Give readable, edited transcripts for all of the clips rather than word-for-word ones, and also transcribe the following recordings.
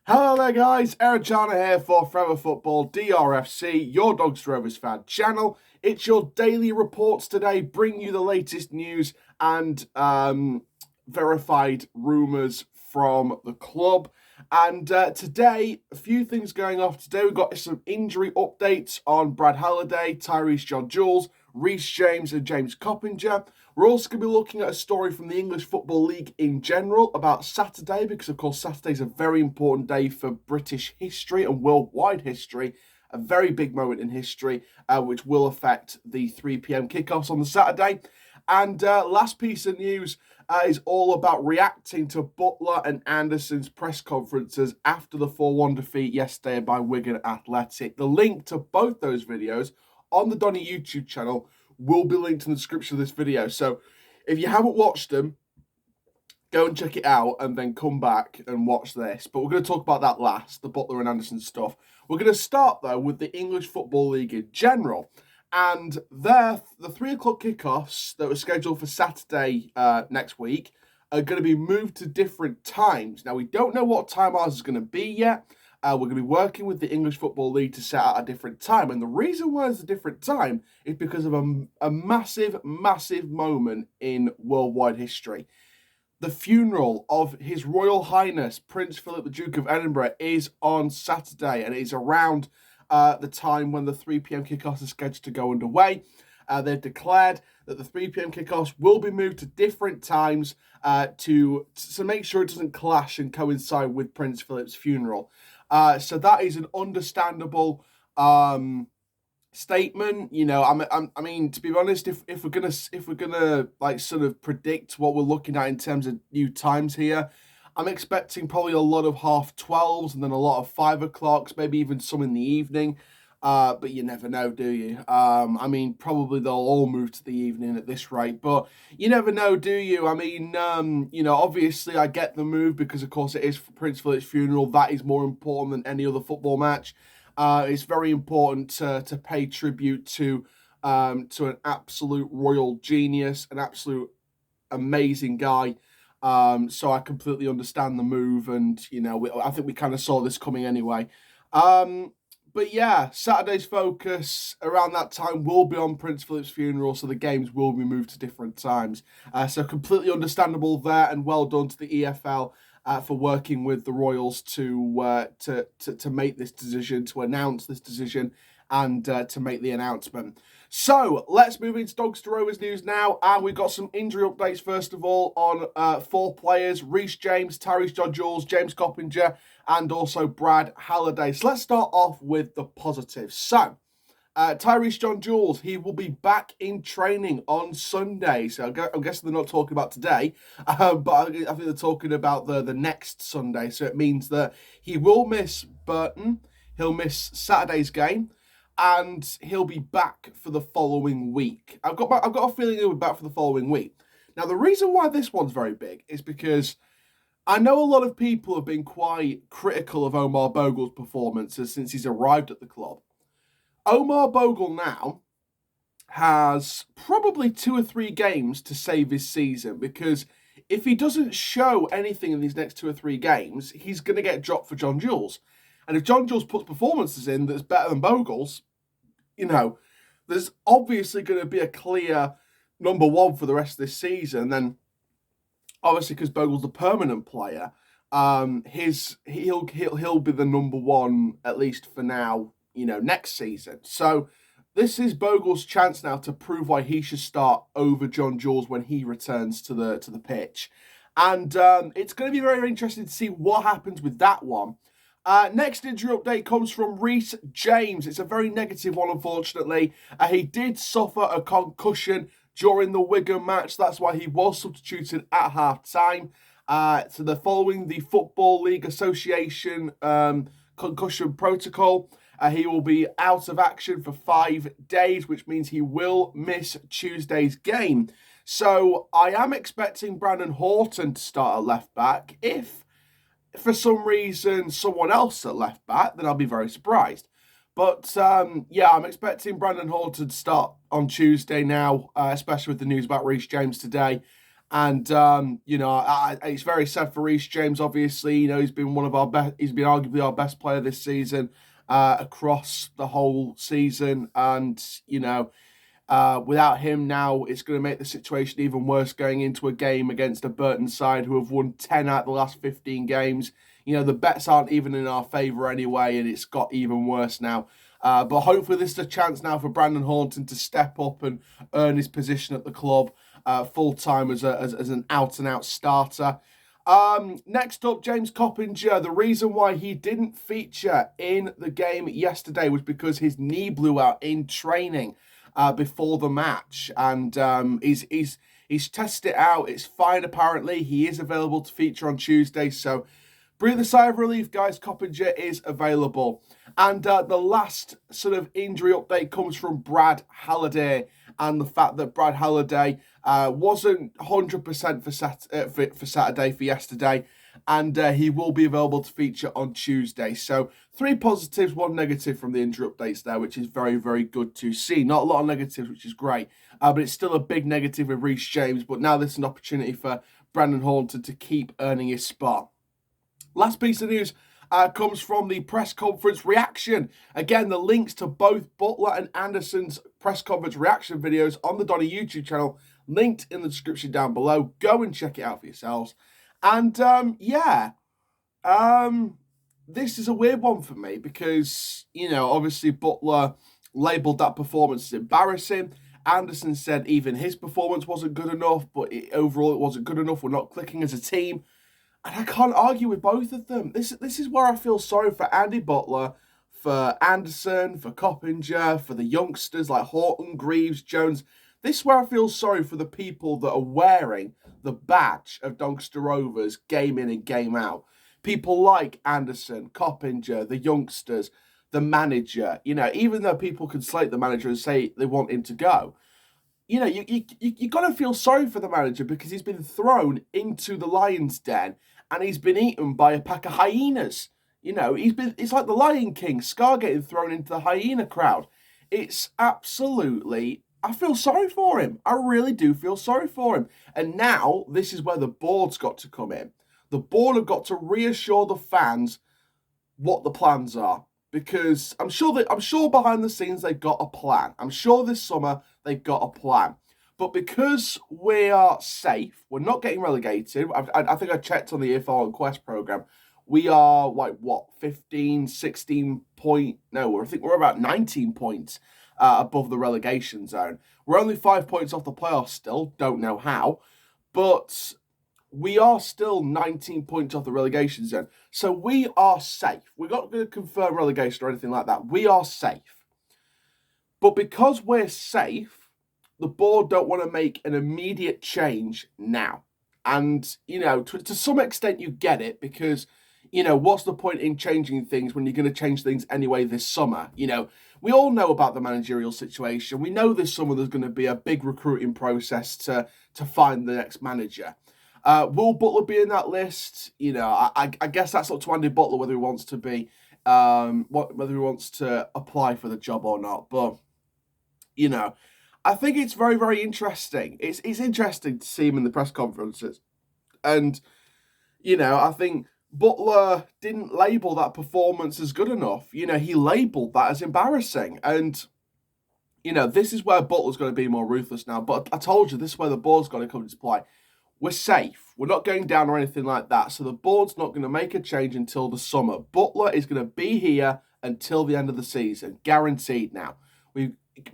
Hello there guys, Eric Jana here for Forever Football DRFC, your Dogs Rovers fan channel. It's your daily reports today, bring you the latest news and verified rumours from the club. And today, a few things going off today. We've got some injury updates on Brad Halliday, Tyreece John-Jules, Reece James and James Coppinger. We're also going to be looking at a story from the English Football League in general about Saturday, because of course Saturday is a very important day for British history and worldwide history, a very big moment in history, which will affect the 3 p.m. kickoffs on the Saturday. And last piece of news is all about reacting to Butler and Anderson's press conferences after the 4-1 defeat yesterday by Wigan Athletic. The link to both those videos on the Donny YouTube channel will be linked in the description of this video. So if you haven't watched them, go and check it out and then come back and watch this. But we're going to talk about that last, the Butler and Anderson stuff. We're going to start, though, with the English Football League in general. And the 3 o'clock kickoffs that were scheduled for Saturday next week are going to be moved to different times. Now, we don't know what time ours is going to be yet. We're going to be working with the English Football League to set out a different time. And the reason why it's a different time is because of a massive, massive moment in worldwide history. The funeral of His Royal Highness Prince Philip, the Duke of Edinburgh, is on Saturday, and it is around the time when the 3 p.m. kickoffs are scheduled to go underway. They've declared that the 3 p.m. kickoffs will be moved to different times to make sure it doesn't clash and coincide with Prince Philip's funeral. So that is an understandable statement. You know, I mean, to be honest, if we're gonna like sort of predict what we're looking at in terms of new times here, I'm expecting probably a lot of 12:30s and then a lot of 5 o'clocks, maybe even some in the evening. But you never know, do you? I mean, probably they'll all move to the evening at this rate, but you never know, do you? I mean, you know, obviously I get the move because, of course, it is for Prince Philip's funeral. That is more important than any other football match. It's very important to pay tribute to an absolute royal genius, an absolute amazing guy. So I completely understand the move, and you know, I think we kind of saw this coming anyway. But yeah, Saturday's focus around that time will be on Prince Philip's funeral, so the games will be moved to different times. So completely understandable there, and well done to the EFL for working with the Royals to make this decision, to announce this decision, and to make the announcement. So let's move into Dogs to Rovers news now, and we've got some injury updates first of all on 4 players: Reece James, Tyreece John-Jules, James Coppinger, and also Brad Halliday. So let's start off with the positives. So Tyreece John-Jules, he will be back in training on Sunday. So I'm guessing they're not talking about today, but I think they're talking about the next Sunday. So it means that he will miss Burton, he'll miss Saturday's game, and he'll be back for the following week. I've got a feeling he'll be back for the following week. Now, the reason why this one's very big is because I know a lot of people have been quite critical of Omar Bogle's performances since he's arrived at the club. Omar Bogle now has probably 2 or 3 games to save his season, because if he doesn't show anything in these next 2 or 3 games, he's going to get dropped for John-Jules. And if John-Jules puts performances in that's better than Bogle's, you know, there's obviously going to be a clear number 1 for the rest of this season. And then, obviously, because Bogle's a permanent player, he'll be the number 1, at least for now, you know, next season. So this is Bogle's chance now to prove why he should start over John-Jules when he returns to the pitch. And it's going to be very, very interesting to see what happens with that one. Next injury update comes from Reece James. It's a very negative one, unfortunately. He did suffer a concussion during the Wigan match. That's why he was substituted at half-time. So they're following the Football League Association concussion protocol. He will be out of action for 5 days, which means he will miss Tuesday's game. So I am expecting Brandon Horton to start at left-back. If for some reason someone else at left back, then I'll be very surprised. But yeah, I'm expecting Brandon Horton to start on Tuesday now, especially with the news about Reece James today. And it's very sad for Reece James. Obviously, he's been one of our best. He's been arguably our best player this season, across the whole season. And without him now, it's going to make the situation even worse going into a game against a Burton side who have won 10 out of the last 15 games. The bets aren't even in our favour anyway, and it's got even worse now. But hopefully this is a chance now for Brandon Horton to step up and earn his position at the club full-time as an out-and-out starter. Next up, James Coppinger. The reason why he didn't feature in the game yesterday was because his knee blew out in training before the match, and he's tested it out. It's fine apparently. He is available to feature on Tuesday, so breathe a sigh of relief, guys. Coppinger is available. And the last sort of injury update comes from Brad Halliday, and the fact that Brad Halliday wasn't 100% fit for Saturday, for yesterday, and he will be available to feature on Tuesday. So 3 positives, 1 negative from the injury updates there, which is very, very good to see. Not a lot of negatives, which is great, but it's still a big negative with Reece James. But now there's an opportunity for Brandon Horton to keep earning his spot. Last piece of news comes from the press conference reaction. Again, the links to both Butler and Anderson's press conference reaction videos on the Donny YouTube channel, linked in the description down below. Go and check it out for yourselves. And this is a weird one for me because, obviously Butler labelled that performance as embarrassing. Anderson said even his performance wasn't good enough, but overall it wasn't good enough. We're not clicking as a team. And I can't argue with both of them. This is where I feel sorry for Andy Butler, for Anderson, for Coppinger, for the youngsters like Horton, Greaves, Jones. This is where I feel sorry for the people that are wearing the badge of Doncaster Rovers game in and game out. People like Anderson, Coppinger, the youngsters, the manager. Even though people can slate the manager and say they want him to go, you got to feel sorry for the manager because he's been thrown into the lion's den and he's been eaten by a pack of hyenas. It's like the Lion King, Scar getting thrown into the hyena crowd. It's absolutely, I feel sorry for him. I really do feel sorry for him. And now this is where the board's got to come in. The board have got to reassure the fans what the plans are. Because I'm sure behind the scenes they've got a plan. I'm sure this summer they've got a plan. But because we are safe, we're not getting relegated. I think I checked on the EFL and Quest programme. We are, 15, 16 point... No, I think we're about 19 points above the relegation zone. We're only 5 points off the playoffs still. Don't know how. But we are still 19 points off the relegation zone. So we are safe. We're not going to confirm relegation or anything like that. We are safe. But because we're safe, the board don't want to make an immediate change now. And, to some extent you get it because, what's the point in changing things when you're going to change things anyway this summer? We all know about the managerial situation. We know this summer there's going to be a big recruiting process to find the next manager. Will Butler be in that list? I guess that's up to Andy Butler whether he wants to be, whether he wants to apply for the job or not. But, I think it's very, very interesting. It's interesting to see him in the press conferences. And, I think Butler didn't label that performance as good enough. He labelled that as embarrassing. And, this is where Butler's going to be more ruthless now. But I told you, this is where the board's got to come into play. We're safe. We're not going down or anything like that. So the board's not going to make a change until the summer. Butler is going to be here until the end of the season. Guaranteed now.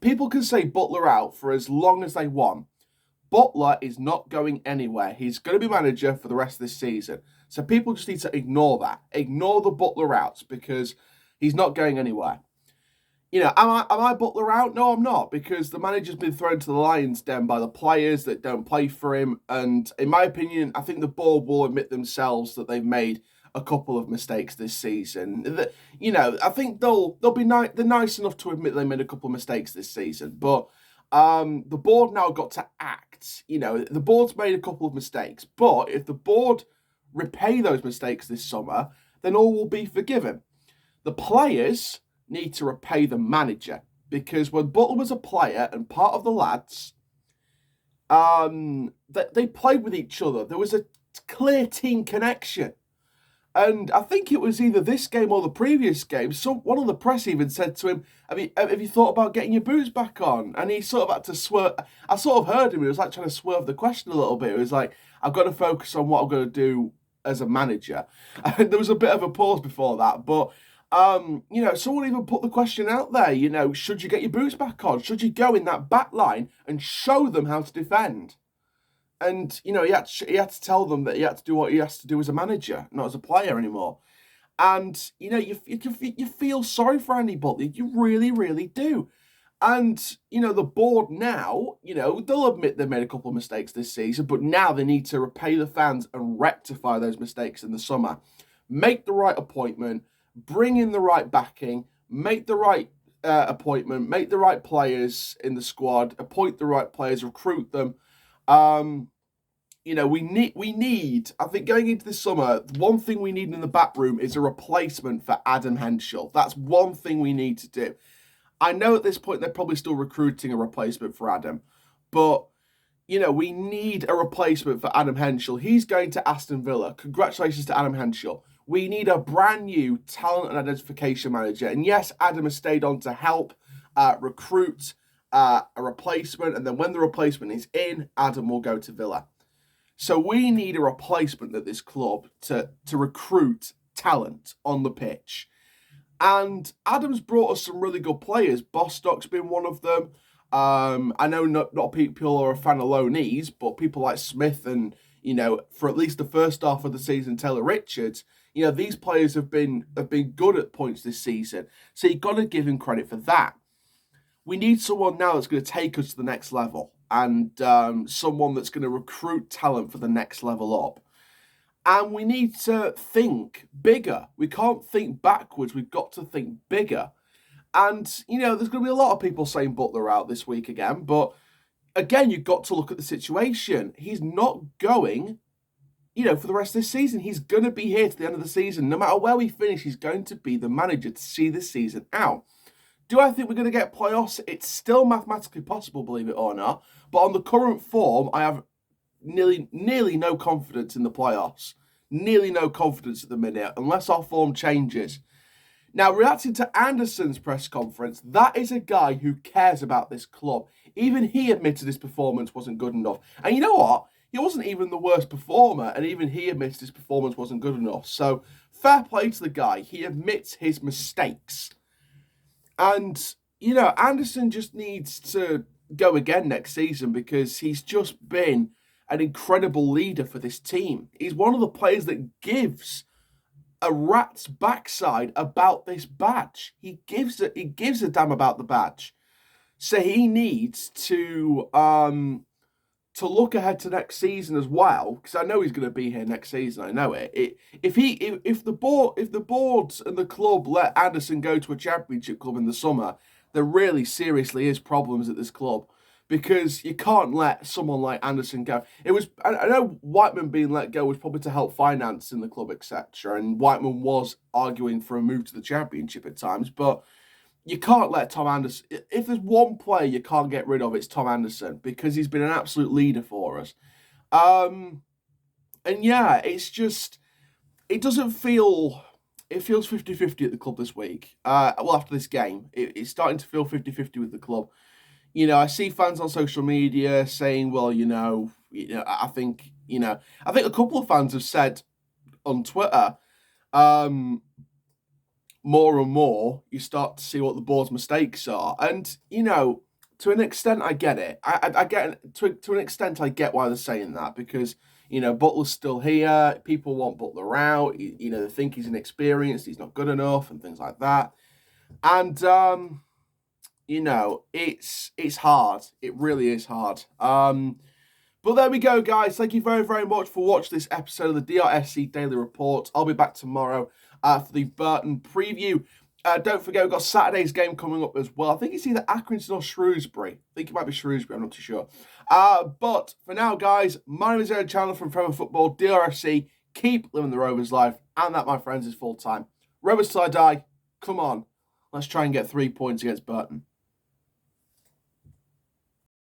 People can say Butler out for as long as they want. Butler is not going anywhere. He's going to be manager for the rest of this season. So people just need to ignore that. Ignore the Butler outs because he's not going anywhere. Am I Butler out? No, I'm not, because the manager's been thrown to the lion's den by the players that don't play for him. And in my opinion, I think the board will admit themselves that they've made a couple of mistakes this season. I think they'll be they're nice enough to admit they made a couple of mistakes this season, but the board now got to act. The board's made a couple of mistakes, but if the board repay those mistakes this summer, then all will be forgiven. The players need to repay the manager, because when Butler was a player and part of the lads, they played with each other. There was a clear team connection. And I think it was either this game or the previous game. One of the press even said to him, have you thought about getting your boots back on? And he sort of had to swerve. I sort of heard him. He was like trying to swerve the question a little bit. It was like, I've got to focus on what I'm going to do as a manager. And there was a bit of a pause before that. But, someone even put the question out there, should you get your boots back on? Should you go in that back line and show them how to defend? And, he had to tell them that he had to do what he has to do as a manager, not as a player anymore. And, you feel sorry for Andy Butler. You really, really do. And, the board now, they'll admit they made a couple of mistakes this season, but now they need to repay the fans and rectify those mistakes in the summer. Make the right appointment, bring in the right backing, make the right appointment, make the right players in the squad, appoint the right players, recruit them. We need, I think going into this summer, one thing we need in the back room is a replacement for Adam Henschel. That's one thing we need to do. I know at this point they're probably still recruiting a replacement for Adam, but, we need a replacement for Adam Henschel. He's going to Aston Villa. Congratulations to Adam Henschel. We need a brand new talent and identification manager. And yes, Adam has stayed on to help recruit a replacement. And then when the replacement is in, Adam will go to Villa. So we need a replacement at this club to recruit talent on the pitch. And Adam's brought us some really good players. Bostock's been one of them. I know not people are a fan of low knees, but people like Smith and, for at least the first half of the season, Taylor Richards, these players have been good at points this season. So you've got to give him credit for that. We need someone now that's going to take us to the next level and someone that's going to recruit talent for the next level up. And we need to think bigger. We can't think backwards. We've got to think bigger. And, there's going to be a lot of people saying Butler out this week again. But, again, you've got to look at the situation. He's not going, for the rest of this season. He's going to be here to the end of the season. No matter where we finish, he's going to be the manager to see this season out. Do I think we're going to get playoffs? It's still mathematically possible, believe it or not. But on the current form, I have nearly no confidence in the playoffs. Nearly no confidence at the minute, unless our form changes. Now, reacting to Anderson's press conference, that is a guy who cares about this club. Even he admitted his performance wasn't good enough. And you know what? He wasn't even the worst performer, and even he admits his performance wasn't good enough. So, fair play to the guy. He admits his mistakes. And, Anderson just needs to go again next season because he's just been an incredible leader for this team. He's one of the players that gives a rat's backside about this badge. He gives a damn about the badge. So he needs to look ahead to next season as well, because I know he's going to be here next season. I know it. If the board and the club let Anderson go to a championship club in the summer, there really seriously is problems at this club. Because you can't let someone like Anderson go. I know Whiteman being let go was probably to help finance in the club, etc. And Whiteman was arguing for a move to the championship at times. But you can't let Tom Anderson... If there's one player you can't get rid of, it's Tom Anderson. Because he's been an absolute leader for us. And yeah, it's just... It doesn't feel... It feels 50-50 at the club this week. After this game. It's starting to feel 50-50 with the club. I see fans on social media saying, well, I think a couple of fans have said on Twitter, more and more, you start to see what the board's mistakes are. And, to an extent, I get it. I get to an extent, I get why they're saying that because, Butler's still here. People want Butler out. They think he's inexperienced. He's not good enough and things like that. And, it's hard. It really is hard. But there we go, guys. Thank you very, very much for watching this episode of the DRSC Daily Report. I'll be back tomorrow for the Burton preview. Don't forget, we've got Saturday's game coming up as well. I think it's either Accrington or Shrewsbury. I think it might be Shrewsbury. I'm not too sure. But for now, guys, my name is Aaron Chandler from Premier Football, DRFC. Keep living the Rovers life. And that, my friends, is full time. Rovers till I die. Come on. Let's try and get 3 points against Burton.